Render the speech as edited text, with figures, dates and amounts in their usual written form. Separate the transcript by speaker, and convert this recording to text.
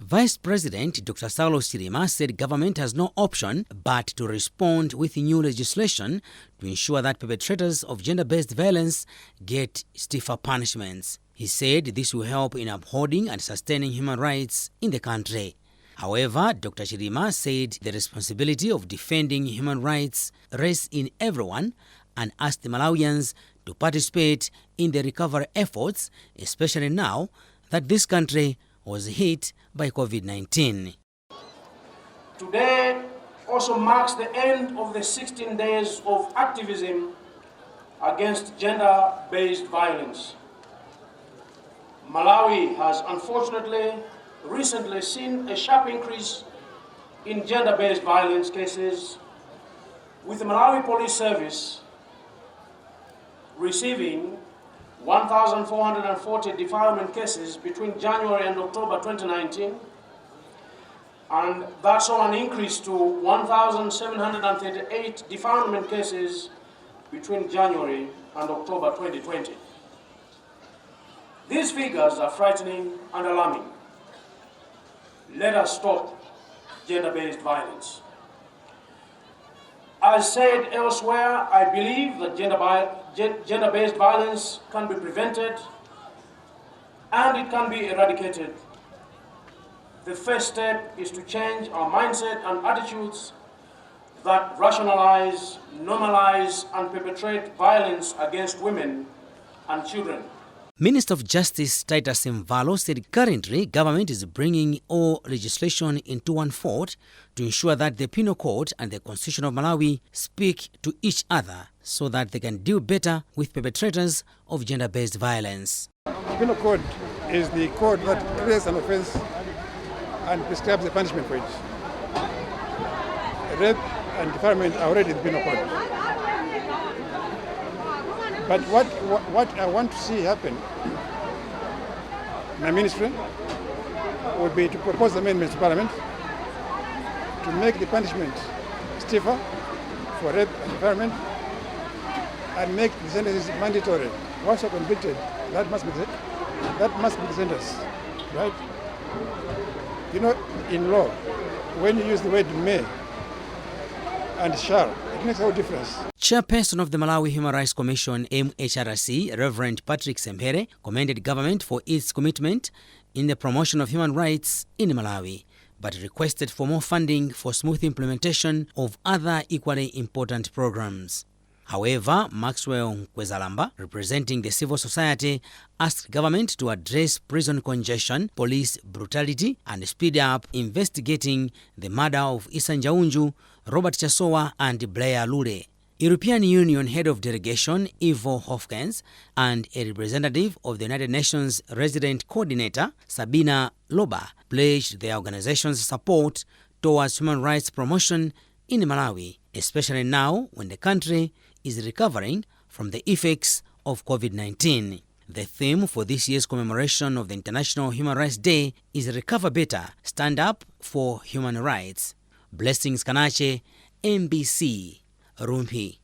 Speaker 1: Vice President Dr. Saulos Chilima said government has no option but to respond with new legislation to ensure that perpetrators of gender-based violence get stiffer punishments. He said this will help in upholding and sustaining human rights in the country. However, Dr. Chilima said the responsibility of defending human rights rests in everyone and asked the Malawians to participate in the recovery efforts, especially now that this country was hit by COVID-19.
Speaker 2: Today also marks the end of the 16 days of activism against gender-based violence. Malawi has unfortunately recently seen a sharp increase in gender-based violence cases, with the Malawi Police Service receiving 1,440 defilement cases between January and October 2019, and that saw an increase to 1,738 defilement cases between January and October 2020. These figures are frightening and alarming. Let us stop gender-based violence. As said elsewhere, I believe that gender-based violence can be prevented and it can be eradicated. The first step is to change our mindset and attitudes that rationalize, normalize, and perpetrate violence against women and children.
Speaker 1: Minister of Justice Titus Mvalo said currently government is bringing all legislation into one fold to ensure that the Penal Code and the Constitution of Malawi speak to each other so that they can deal better with perpetrators of gender-based violence.
Speaker 3: The Penal Code is the code that creates an offense and prescribes the punishment for it. Rape and defilement are already in the Penal Code. But what I want to see happen in my ministry would be to propose amendments to Parliament to make the punishment stiffer for rape and defilement and make the sentences mandatory. Once you're convicted, that must be the sentence, right? You know, in law, when you use the word may and shall, it makes no difference.
Speaker 1: Chairperson of the Malawi Human Rights Commission, MHRC, Reverend Patrick Sempere, commended government for its commitment in the promotion of human rights in Malawi, but requested for more funding for smooth implementation of other equally important programs. However, Maxwell Nkwezalamba, representing the civil society, asked government to address prison congestion, police brutality, and speed up investigating the murder of Issa Njaunju, Robert Chasowa, and Blair Lure. European Union Head of Delegation Ivo Hofkens and a representative of the United Nations Resident Coordinator Sabina Loba pledged their organization's support towards human rights promotion in Malawi, especially now when the country is recovering from the effects of COVID-19. The theme for this year's commemoration of the International Human Rights Day is Recover Better, Stand Up for Human Rights. Blessings Kanache, MBC, Rumphi.